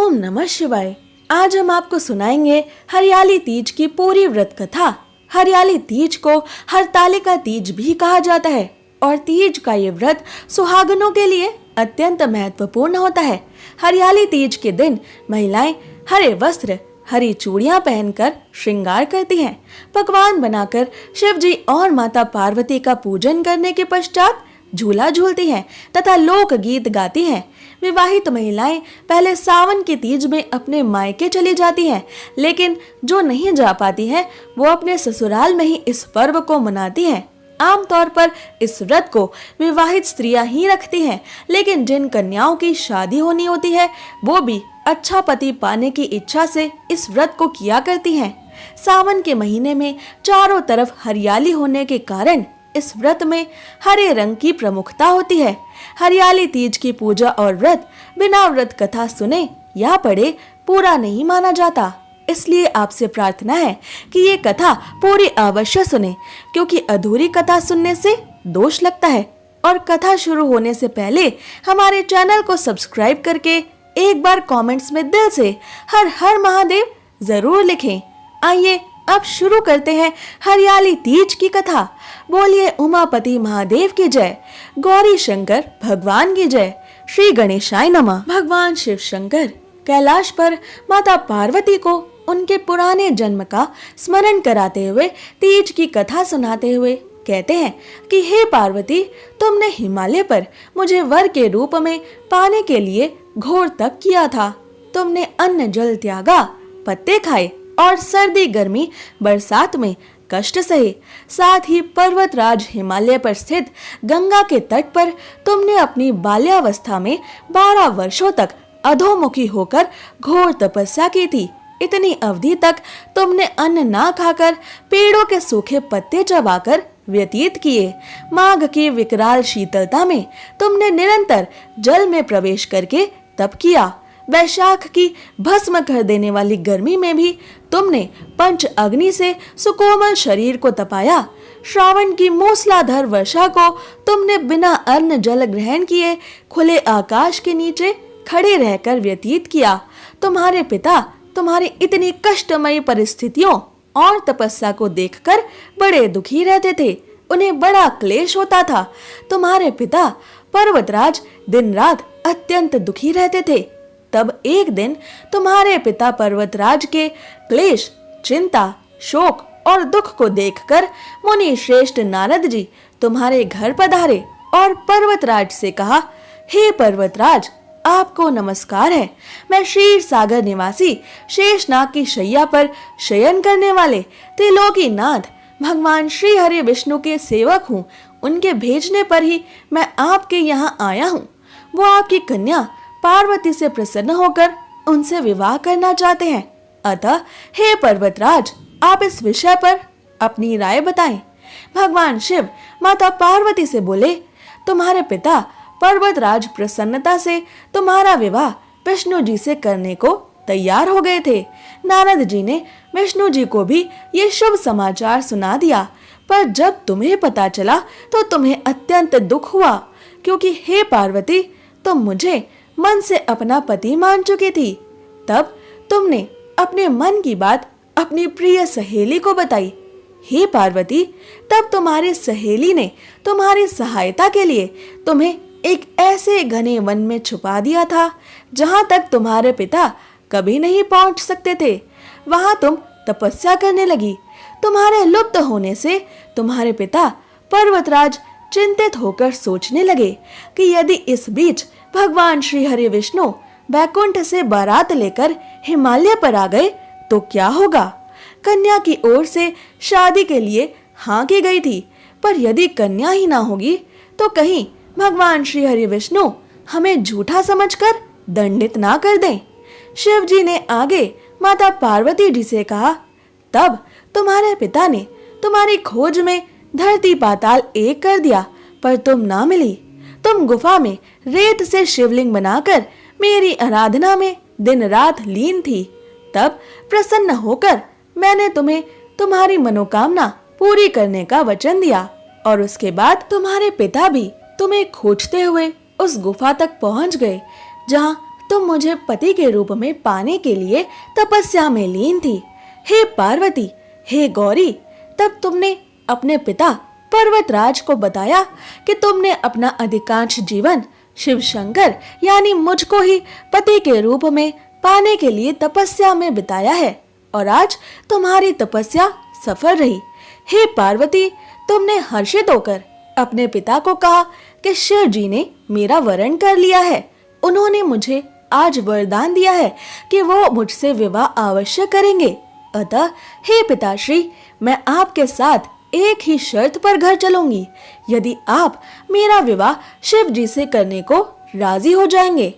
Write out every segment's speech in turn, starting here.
ओम नमः शिवाय। आज हम आपको सुनाएंगे हरियाली तीज की पूरी व्रत कथा। हरियाली तीज को हरतालिका तीज भी कहा जाता है और तीज का ये व्रत सुहागनों के लिए अत्यंत महत्वपूर्ण होता है। हरियाली तीज के दिन महिलाएं हरे वस्त्र, हरी चूड़ियां पहनकर श्रृंगार करती हैं। पकवान बनाकर शिव जी और माता पार्वती का पूजन करने के पश्चात झूला झूलती हैं तथा लोक गीत गाती हैं। विवाहित महिलाएं पहले सावन की तीज में अपने मायके चली जाती हैं, लेकिन जो नहीं जा पाती हैं वो अपने ससुराल में ही इस पर्व को मनाती हैं। आमतौर पर इस व्रत को विवाहित स्त्रियां ही रखती हैं, लेकिन जिन कन्याओं की शादी होनी होती है वो भी अच्छा पति पाने की इच्छा से इस व्रत को किया करती हैं। सावन के महीने में चारों तरफ हरियाली होने के कारण इस व्रत में हरे रंग की प्रमुखता होती है। हरियाली तीज की पूजा और व्रत बिना व्रत कथा सुने या पढ़े पूरा नहीं माना जाता। इसलिए आपसे प्रार्थना है कि ये कथा पूरी अवश्य सुने, क्योंकि अधूरी कथा सुनने से दोष लगता है। और कथा शुरू होने से पहले हमारे चैनल को सब्सक्राइब करके एक बार कमेंट्स में दिल से हर हर महादेव जरूर लिखें। आइए अब शुरू करते हैं हरियाली तीज की कथा। बोलिए उमापति महादेव की जय, गौरी शंकर भगवान की जय, श्री गणेशाय नमः। भगवान शिव शंकर कैलाश पर माता पार्वती को उनके पुराने जन्म का स्मरण कराते हुए तीज की कथा सुनाते हुए कहते हैं कि हे पार्वती, तुमने हिमालय पर मुझे वर के रूप में पाने के लिए घोर तप किया था। तुमने अन्न जल त्यागा, पत्ते खाए और सर्दी गर्मी बरसात में कष्ट सहे। साथ ही पर्वतराज हिमालय पर स्थित गंगा के तट पर तुमने अपनी बाल्यावस्था में 12 वर्षों तक अधोमुखी होकर घोर तपस्या की थी। इतनी अवधि तक तुमने अन्न ना खाकर पेड़ों के सूखे पत्ते चबाकर व्यतीत किए। माघ की विकराल शीतलता में तुमने निरंतर जल में प्रवेश करके तप किया। वैशाख की भस्म कर देने वाली गर्मी में भी तुमने पंच अग्नि से सुकोमल शरीर को तपाया। श्रावण की मूसलाधार वर्षा को तुमने बिना अन्न जल ग्रहण किए खुले आकाश के नीचे खड़े रहकर व्यतीत किया। तुम्हारे पिता तुम्हारी इतनी कष्टमयी परिस्थितियों और तपस्या को देखकर बड़े दुखी रहते थे। उन्हें बड़ा क्लेश होता था। तुम्हारे पिता पर्वतराज दिन रात अत्यंत दुखी रहते थे। तब एक दिन तुम्हारे पिता पर्वतराज के क्लेश, चिंता, शोक और दुख को देखकर मुनि श्रेष्ठ नारद जी तुम्हारे घर पधारे और पर्वतराज से कहा, हे पर्वतराज, आपको नमस्कार है। मैं क्षीर सागर निवासी शेषनाग की शैया पर शयन करने वाले त्रिलोकी नाथ भगवान श्री हरि विष्णु के सेवक हूँ। उनके भेजने पर ही मैं आपके यहाँ आया हूँ। वो आपकी कन्या पार्वती से प्रसन्न होकर उनसे विवाह करना चाहते हैं। अतः हे पर्वतराज, आप इस विषय पर अपनी राय बताएं। भगवान शिव माता पार्वती से बोले, तुम्हारे पिता पर्वतराज प्रसन्नता से तुम्हारा विवाह विष्णु जी से करने को तैयार हो गए थे। नारद जी ने विष्णु जी को भी ये शुभ समाचार सुना दिया, पर जब तुम्हें पता चला तो तुम्हें अत्यंत दुख हुआ, क्योंकि हे पार्वती, तुम मुझे मन से अपना पति मान चुकी थी। तब तुमने अपने मन की बात अपनी प्रिय सहेली को बताई। हे पार्वती, तब तुम्हारी सहेली ने तुम्हारी सहायता के लिए तुम्हें एक ऐसे घने वन में छुपा दिया था जहां तक तुम्हारे पिता कभी नहीं पहुंच सकते थे। वहां तुम तपस्या करने लगी। तुम्हारे लुप्त होने से तुम्हारे पिता पर्वतराज चिंतित होकर सोचने लगे कि यदि इस बीच भगवान श्री हरि विष्णु वैकुंठ से बारात लेकर हिमालय पर आ गए तो क्या होगा। कन्या की ओर से शादी के लिए हाँ की गई थी, पर यदि कन्या ही ना होगी तो कहीं भगवान श्री हरि विष्णु हमें झूठा समझकर दंडित ना कर दें। शिव जी ने आगे माता पार्वती जी से कहा, तब तुम्हारे पिता ने तुम्हारी खोज में धरती पाताल एक कर दिया, पर तुम ना मिली। तुम गुफा में रेत से शिवलिंग बनाकर मेरी आराधना में दिन रात लीन थी। तब प्रसन्न होकर मैंने तुम्हें तुम्हारी मनोकामना पूरी करने का वचन दिया, और उसके बाद तुम्हारे पिता भी तुम्हें खोजते हुए उस गुफा तक पहुंच गए जहां तुम मुझे पति के रूप में पाने के लिए तपस्या में लीन थी। हे पार्वती, हे गौरी, तब तुमने अपने पिता पर्वतराज को बताया कि तुमने अपना अधिकांश जीवन शिव शंकर यानी मुझको ही पति के रूप में पाने के लिए तपस्या में बिताया है और आज तुम्हारी तपस्या सफल रही। हे पार्वती, तुमने हर्षित होकर अपने पिता को कहा कि शिव जी ने मेरा वरण कर लिया है। उन्होंने मुझे आज वरदान दिया है कि वो मुझसे विवाह अवश्य करेंगे। अतः हे पिताश्री, मैं आपके साथ एक ही शर्त पर घर चलूंगी, यदि आप मेरा विवाह शिव जी से करने को राजी हो जाएंगे।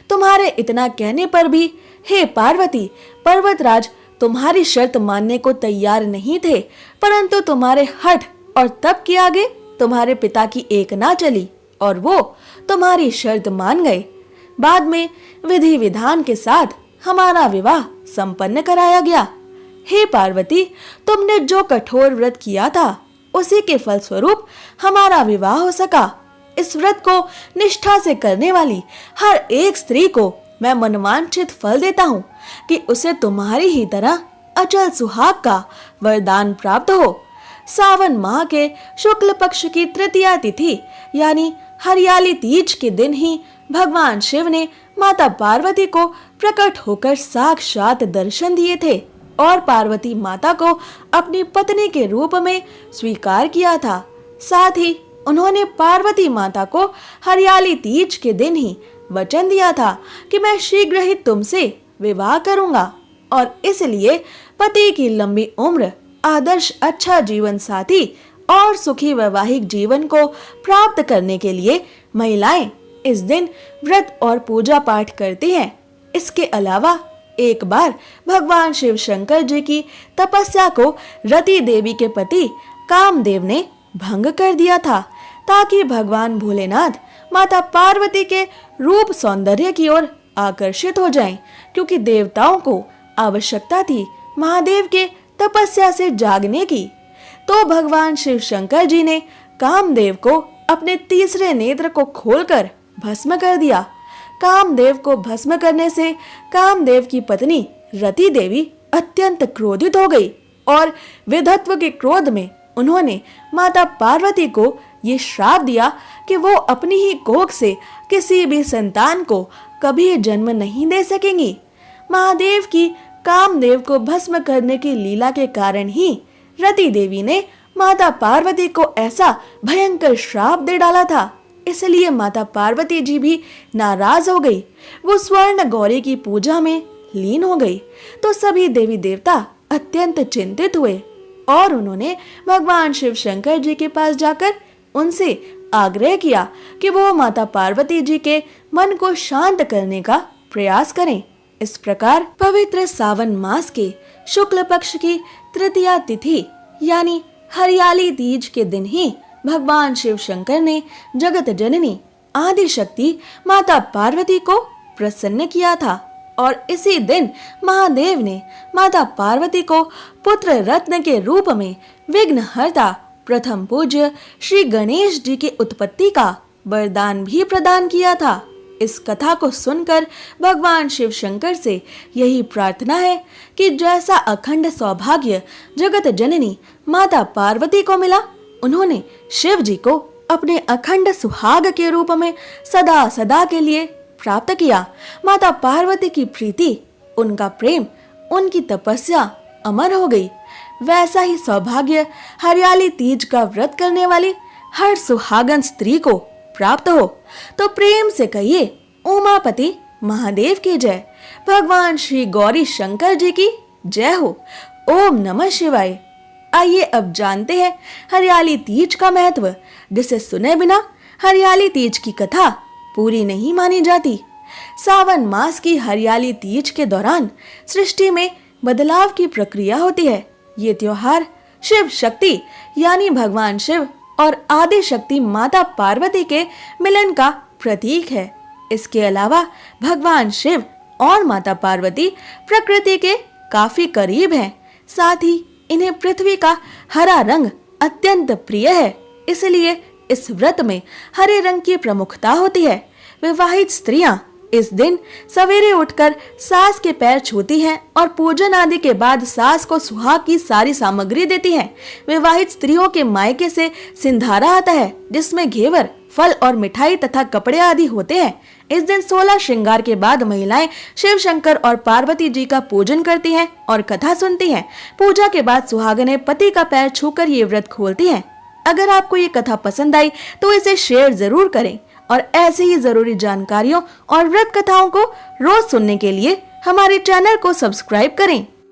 तुम्हारे इतना कहने पर भी हे पार्वती, पर्वतराज तुम्हारी शर्त मानने को तैयार नहीं थे, परंतु तुम्हारे हठ और तप के आगे तुम्हारे पिता की एक ना चली और वो तुम्हारी शर्त मान गए। बाद में विधि विधान के साथ हमारा विवाह संपन्न कराया गया। हे पार्वती, तुमने जो कठोर व्रत किया था उसी के फलस्वरूप हमारा विवाह हो सका। इस व्रत को निष्ठा से करने वाली हर एक स्त्री को मैं मनवांछित फल देता हूँ कि उसे तुम्हारी ही तरह अचल सुहाग का वरदान प्राप्त हो। सावन माह के शुक्ल पक्ष की तृतीया तिथि यानी हरियाली तीज के दिन ही भगवान शिव ने माता पार्वती को प्रकट होकर साक्षात दर्शन दिए थे और पार्वती माता को अपनी पत्नी के रूप में स्वीकार किया था। साथ ही उन्होंने पार्वती माता को हरियाली तीज के दिन ही वचन दिया था कि मैं शीघ्र ही तुमसे विवाह करूंगा और इसलिए पति की लंबी उम्र, आदर्श अच्छा जीवन साथी और सुखी वैवाहिक जीवन को प्राप्त करने के लिए महिलाएं इस दिन व्रत और पूजा पाठ करती हैं। इसके अलावा एक बार भगवान शिव शंकर जी की तपस्या को रति देवी के पति कामदेव ने भंग कर दिया था ताकि भगवान भोलेनाथ माता पार्वती के रूप सौंदर्य की ओर आकर्षित हो जाएं, क्योंकि देवताओं को आवश्यकता थी महादेव के तपस्या से जागने की। तो भगवान शिव शंकर जी ने कामदेव को अपने तीसरे नेत्र को खोलकर भस्म कर दिया। कामदेव को भस्म करने से कामदेव की पत्नी रति देवी अत्यंत क्रोधित हो गई और विधत्व के क्रोध में उन्होंने माता पार्वती को ये श्राप दिया कि वो अपनी ही कोख से किसी भी संतान को कभी जन्म नहीं दे सकेंगी। महादेव की कामदेव को भस्म करने की लीला के कारण ही रति देवी ने माता पार्वती को ऐसा भयंकर श्राप दे डाला था। इसलिए माता पार्वती जी भी नाराज हो गई। वो स्वर्ण गौरी की पूजा में लीन हो गई। तो सभी देवी देवता अत्यंत चिंतित हुए और उन्होंने भगवान शिव शंकर जी के पास जाकर उनसे आग्रह किया कि वो माता पार्वती जी के मन को शांत करने का प्रयास करें। इस प्रकार पवित्र सावन मास के शुक्ल पक्ष की तृतीया तिथि यानी हरियाली तीज के दिन ही भगवान शिव शंकर ने जगत जननी आदि शक्ति माता पार्वती को प्रसन्न किया था और इसी दिन महादेव ने माता पार्वती को पुत्र रत्न के रूप में विघ्नहर्ता प्रथम पूज्य श्री गणेश जी की उत्पत्ति का वरदान भी प्रदान किया था। इस कथा को सुनकर भगवान शिव शंकर से यही प्रार्थना है कि जैसा अखंड सौभाग्य जगत जननी माता पार्वती को मिला, उन्होंने शिव जी को अपने अखंड सुहाग के रूप में सदा सदा के लिए प्राप्त किया। माता पार्वती की प्रीति, उनका प्रेम, उनकी तपस्या अमर हो गई। वैसा ही सौभाग्य हरियाली तीज का व्रत करने वाली हर सुहागन स्त्री को प्राप्त हो। तो प्रेम से कहिए उमापति महादेव की जय, भगवान श्री गौरी शंकर जी की जय हो। ओम नमः शिवाय। आइए अब जानते हैं हरियाली तीज का महत्व, जिसे सुने बिना हरियाली तीज की कथा पूरी नहीं मानी जाती। सावन मास की हरियाली तीज के दौरान सृष्टि में बदलाव की प्रक्रिया होती है। ये त्योहार शिव शक्ति यानी भगवान शिव और आदि शक्ति माता पार्वती के मिलन का प्रतीक है। इसके अलावा भगवान शिव और माता पार्वती प्रकृति के काफी करीब हैं। साथ ही इन्हें पृथ्वी का हरा रंग अत्यंत प्रिय है, इसलिए इस व्रत में हरे रंग की प्रमुखता होती है। विवाहित स्त्रियां इस दिन सवेरे उठकर सास के पैर छूती हैं और पूजन आदि के बाद सास को सुहाग की सारी सामग्री देती हैं। विवाहित स्त्रियों के मायके से सिंधारा आता है जिसमें घेवर, फल और मिठाई तथा कपड़े आदि होते हैं। इस दिन 16 श्रृंगार के बाद महिलाएं शिव शंकर और पार्वती जी का पूजन करती हैं और कथा सुनती हैं। पूजा के बाद सुहागनें पति का पैर छूकर ये व्रत खोलती हैं। अगर आपको ये कथा पसंद आई तो इसे शेयर जरूर करें और ऐसे ही जरूरी जानकारियों और व्रत कथाओं को रोज सुनने के लिए हमारे चैनल को सब्सक्राइब करें।